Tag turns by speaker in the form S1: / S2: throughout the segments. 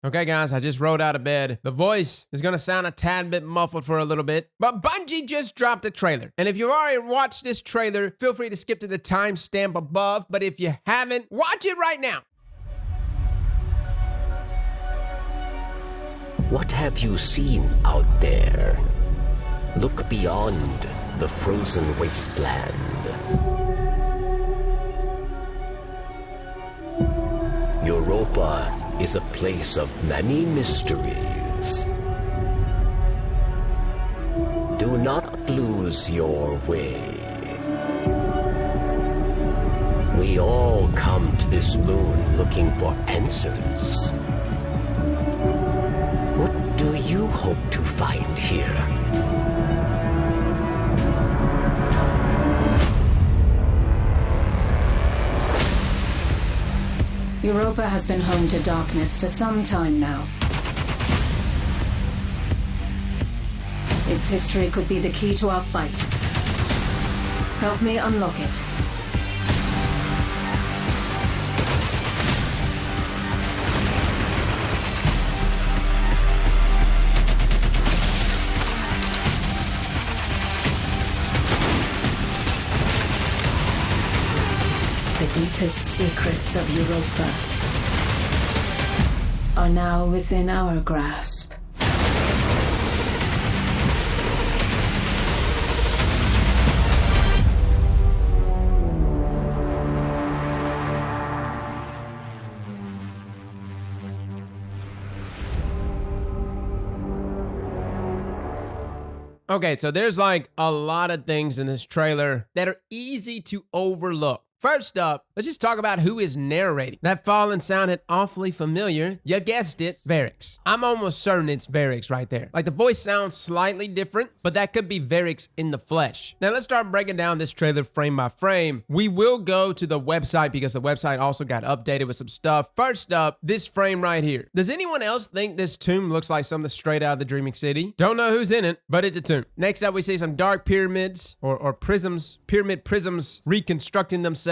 S1: Okay, guys, I just rolled out of bed. The voice is gonna sound a tad bit muffled for a little bit, but Bungie just dropped a trailer. And if you've already watched this trailer, feel free to skip to the timestamp above, but if you haven't, watch it right now.
S2: What have you seen out there? Look beyond the frozen wasteland. Europa is a place of many mysteries. Do not lose your way. We all come to this moon looking for answers. What do you hope to find here?
S3: Europa has been home to darkness for some time now. Its history could be the key to our fight. Help me unlock it. The deepest secrets of Europa are now within our grasp.
S1: Okay, so there's like a lot of things in this trailer that are easy to overlook. First up, let's just talk about who is narrating. That fallen sounded awfully familiar. You guessed it, Varix. I'm almost certain it's Varix right there. Like the voice sounds slightly different, but that could be Varix in the flesh. Now let's start breaking down this trailer frame by frame. We will go to the website because the website also got updated with some stuff. First up, this frame right here. Does anyone else think this tomb looks like something straight out of the Dreaming City? Don't know who's in it, but it's a tomb. Next up, we see some dark pyramids or prisms, pyramid prisms reconstructing themselves.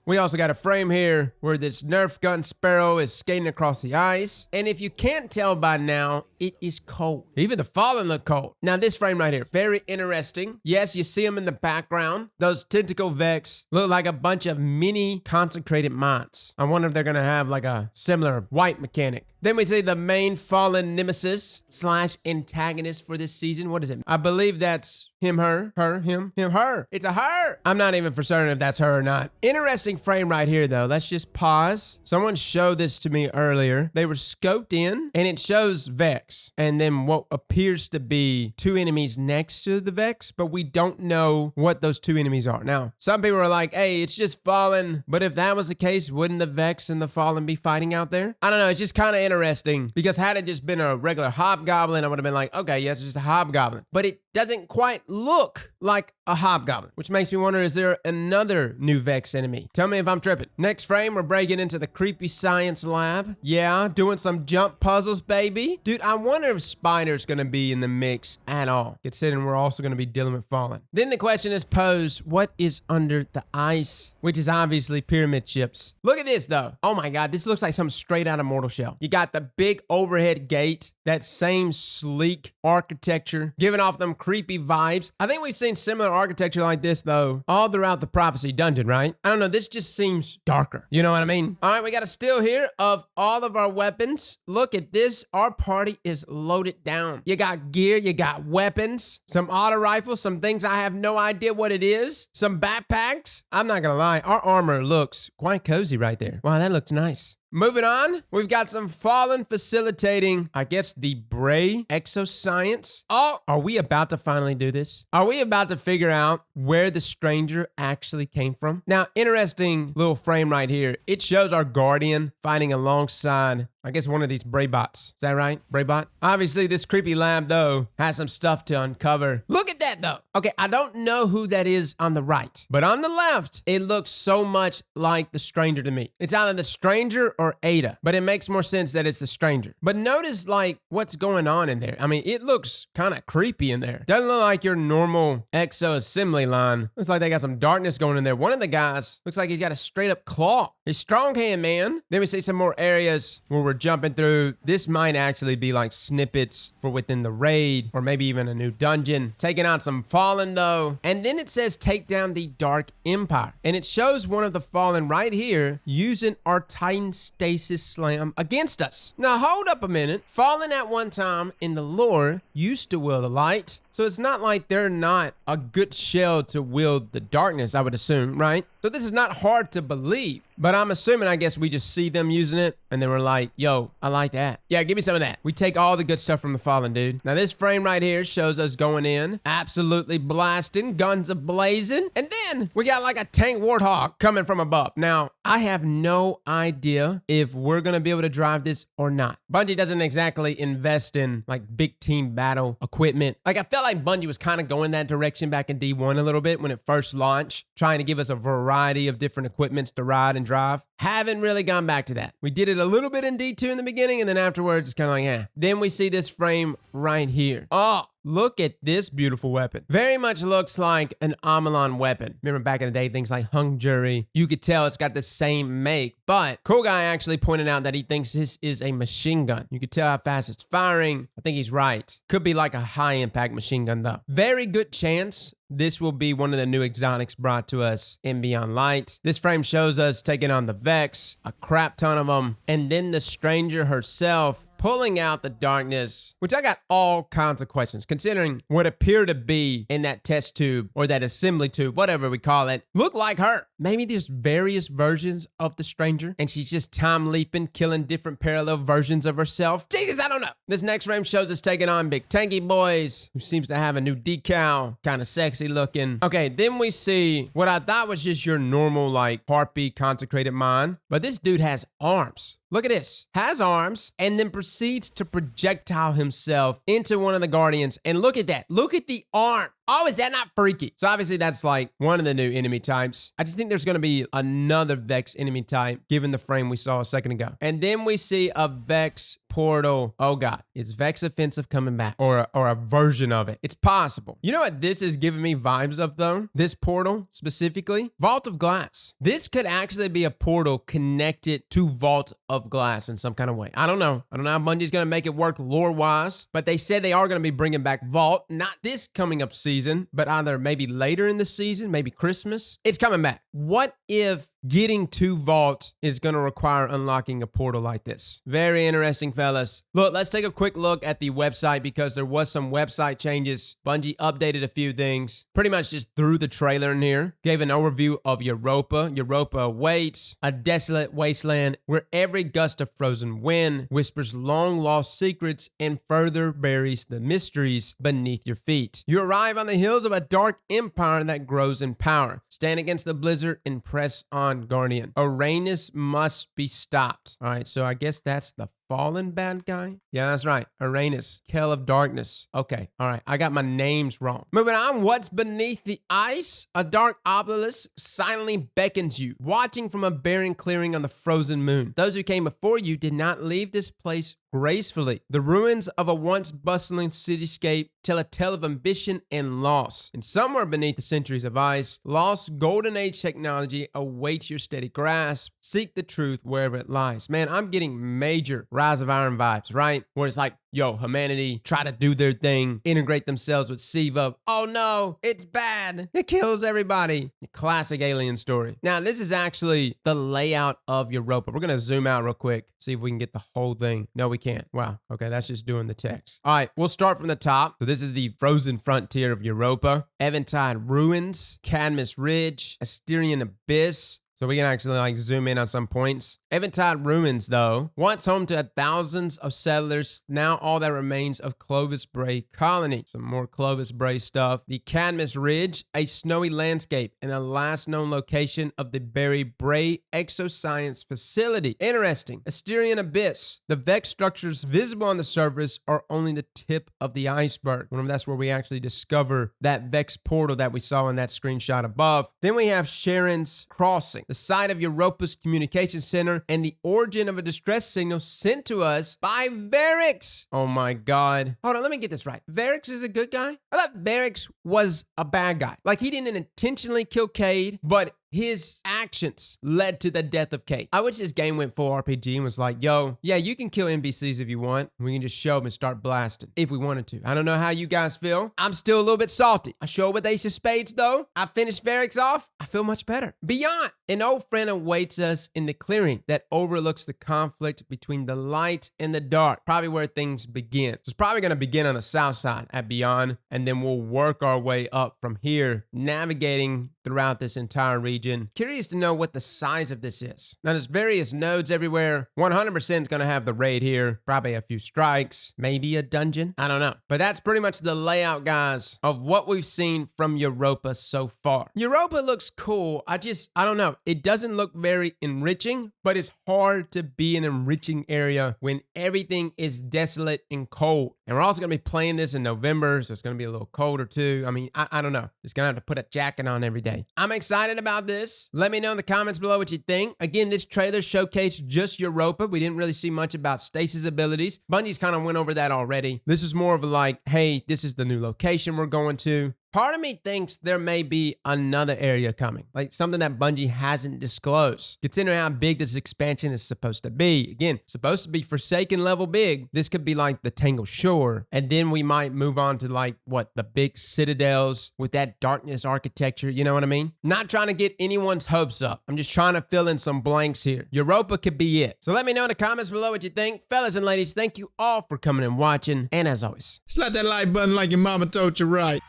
S1: We also got a frame here where this Nerf gun sparrow is skating across the ice. And if you can't tell by now, it is cold. Even the fallen look cold. Now this frame right here, very interesting. Yes, you see them in the background. Those tentacle Vex look like a bunch of mini consecrated mods. I wonder if they're gonna have like a similar white mechanic. Then we see the main fallen nemesis / antagonist for this season. What is it? I believe that's him, her, him, her. It's a her. I'm not even for certain if that's her or not. Interesting frame right here though. Let's just pause. Someone showed this to me earlier. They were scoped in and it shows Vex and then what appears to be two enemies next to the Vex, but we don't know what those two enemies are. Now, some people are like, hey, it's just fallen. But if that was the case, wouldn't the Vex and the fallen be fighting out there? I don't know. It's just kind of interesting because had it just been a regular hobgoblin, I would have been like, okay, yes, it's just a hobgoblin. But it doesn't quite look like a hobgoblin, which makes me wonder, is there another new Vex enemy? Tell me if I'm tripping. Next frame, we're breaking into the creepy science lab. Yeah, doing some jump puzzles, baby. Dude, I wonder if Spider's gonna be in the mix at all, considering we're also gonna be dealing with fallen. Then the question is posed, what is under the ice? Which is obviously pyramid chips. Look at this though. Oh my God, this looks like something straight out of Mortal Shell. You got the big overhead gate, that same sleek architecture, giving off them creepy vibes. I think we've seen similar architecture like this though, all throughout the Prophecy dungeon, right? I don't know, this just seems darker. You know what I mean? All right, we got a still here of all of our weapons. Look at this, our party is loaded down. You got gear, you got weapons, some auto rifles, some things I have no idea what it is, some backpacks. I'm not gonna lie, our armor looks quite cozy right there. Wow, that looks nice. Moving on, we've got some fallen facilitating, I guess, the Bray exoscience. Oh, are we about to finally do this? Are we about to figure out where the stranger actually came from? Now, interesting little frame right here. It shows our Guardian fighting alongside, I guess, one of these Bray bots. Is that right? Bray bot? Obviously, this creepy lab, though, has some stuff to uncover. Look at that, though. Okay, I don't know who that is on the right, but on the left, it looks so much like the stranger to me. It's either the stranger or Ada, but it makes more sense that it's the stranger. But notice like what's going on in there. I mean, it looks kind of creepy in there. Doesn't look like your normal exo assembly line. Looks like they got some darkness going in there. One of the guys looks like he's got a straight up claw. He's strong hand, man. Then we see some more areas where we're we're jumping through. This might actually be like snippets for within the raid, or maybe even a new dungeon. Taking out some Fallen though. And then it says take down the Dark Empire. And it shows one of the Fallen right here using our Titan Stasis Slam against us. Now hold up a minute. Fallen at one time in the lore used to wield the light. So it's not like they're not a good shell to wield the darkness, I would assume, right? So this is not hard to believe, but I'm assuming, I guess we just see them using it and then we're like, yo, I like that. Yeah, give me some of that. We take all the good stuff from the Fallen, dude. Now this frame right here shows us going in, absolutely blasting, guns a-blazing, and then we got like a tank warthog coming from above. Now, I have no idea if we're gonna be able to drive this or not. Bungie doesn't exactly invest in like big team battle equipment. Like I felt like Bungie was kind of going that direction back in D1 a little bit when it first launched, trying to give us a variety of different equipments to ride and drive. Haven't really gone back to that. We did it a little bit in D2 in the beginning, and then afterwards it's kind of like, eh. Then we see this frame right here. Oh, look at this beautiful weapon. Very much looks like an Amalon weapon. Remember back in the day, things like Hung Jury. You could tell it's got the same make, but Cool Guy actually pointed out that he thinks this is a machine gun. You could tell how fast it's firing. I think he's right. Could be like a high impact machine gun though. Very good chance this will be one of the new exotics brought to us in Beyond Light. This frame shows us taking on the Vex, a crap ton of them, and then the Stranger herself pulling out the darkness, which I got all kinds of questions, considering what appear to be in that test tube or that assembly tube, whatever we call it, look like her. Maybe there's various versions of the Stranger and she's just time leaping, killing different parallel versions of herself. Jesus, I don't know. This next frame shows us taking on Big Tanky Boys, who seems to have a new decal, kind of sexy looking. Okay, then we see what I thought was just your normal like Harpy consecrated mind, but this dude has arms. Look at this. Has arms and then proceeds to projectile himself into one of the Guardians. And look at that. Look at the arm. Oh, is that not freaky? So obviously that's like one of the new enemy types. I just think there's going to be another Vex enemy type given the frame we saw a second ago. And then we see a Vex portal. Oh God, is Vex Offensive coming back or a version of it? It's possible. You know what this is giving me vibes of though? This portal specifically? Vault of Glass. This could actually be a portal connected to Vault of Glass in some kind of way. I don't know. I don't know how Bungie's going to make it work lore-wise, but they said they are going to be bringing back Vault, not this coming up season, but either maybe later in the season, maybe Christmas. It's coming back. What if getting to Vault is going to require unlocking a portal like this? Very interesting, fellas. Look, let's take a quick look at the website because there was some website changes. Bungie updated a few things. Pretty much just threw the trailer in here. Gave an overview of Europa. Europa awaits a desolate wasteland where every gust of frozen wind whispers long-lost secrets and further buries the mysteries beneath your feet. You arrive on the hills of a dark empire that grows in power. Stand against the blizzard and press on, Guardian. Uranus must be stopped. All right, so I guess that's the Fallen bad guy? Yeah, that's right. Uranus, Kell of Darkness. Okay, all right. I got my names wrong. Moving on. What's beneath the ice? A dark obelisk silently beckons you, watching from a barren clearing on the frozen moon. Those who came before you did not leave this place gracefully. The ruins of a once bustling cityscape tell a tale of ambition and loss. And somewhere beneath the centuries of ice, lost golden age technology awaits your steady grasp. Seek the truth wherever it lies. Man, I'm getting major Rise of Iron vibes, right? Where it's like, yo, humanity try to do their thing, integrate themselves with Siva. Oh no, it's bad. It kills everybody. A classic alien story. Now, this is actually the layout of Europa. We're going to zoom out real quick, see if we can get the whole thing. No, we can't. Wow. Okay, that's just doing the text. All right, we'll start from the top. So this is the frozen frontier of Europa. Eventide Ruins, Cadmus Ridge, Asterion Abyss. So we can actually like zoom in on some points. Eventide Ruins, though, once home to thousands of settlers, now all that remains of Clovis Bray Colony. Some more Clovis Bray stuff. The Cadmus Ridge, a snowy landscape and the last known location of the Barry Bray Exoscience Facility. Interesting. Asterion Abyss. The Vex structures visible on the surface are only the tip of the iceberg. That's where we actually discover that Vex portal that we saw in that screenshot above. Then we have Sharon's Crossing, the site of Europa's communication center and the origin of a distress signal sent to us by Varix. Oh my God. Hold on, let me get this right. Varix is a good guy? I thought Varix was a bad guy. Like he didn't intentionally kill Cayde, but his actions led to the death of Kayden. I wish this game went full RPG and was like, yo, yeah, you can kill NPCs if you want. We can just show them and start blasting if we wanted to. I don't know how you guys feel. I'm still a little bit salty. I showed with Ace of Spades though. I finished Varix off. I feel much better. Beyond, an old friend awaits us in the clearing that overlooks the conflict between the light and the dark. Probably where things begin. So it's probably going to begin on the south side at Beyond, and then we'll work our way up from here, navigating throughout this entire region. Curious to know what the size of this is. Now there's various nodes everywhere. 100% is going to have the raid here. Probably a few strikes, maybe a dungeon. I don't know. But that's pretty much the layout, guys, of what we've seen from Europa so far. Europa looks cool. I don't know. It doesn't look very enriching, but it's hard to be an enriching area when everything is desolate and cold. And we're also going to be playing this in November, so it's going to be a little colder too. I mean, I don't know. Just going to have to put a jacket on every day. I'm excited about this. Let me know in the comments below what you think. Again, this trailer showcased just Europa. We didn't really see much about Stasis' abilities. Bungie's kind of went over that already. This is more of a like, hey, this is the new location we're going to. Part of me thinks there may be another area coming, like something that Bungie hasn't disclosed. Considering how big this expansion is supposed to be. Again, supposed to be Forsaken level big. This could be like the Tangled Shore. And then we might move on to like, what, the big citadels with that darkness architecture, you know what I mean? Not trying to get anyone's hopes up. I'm just trying to fill in some blanks here. Europa could be it. So let me know in the comments below what you think. Fellas and ladies, thank you all for coming and watching. And as always,
S4: slap that like button like your mama told you right.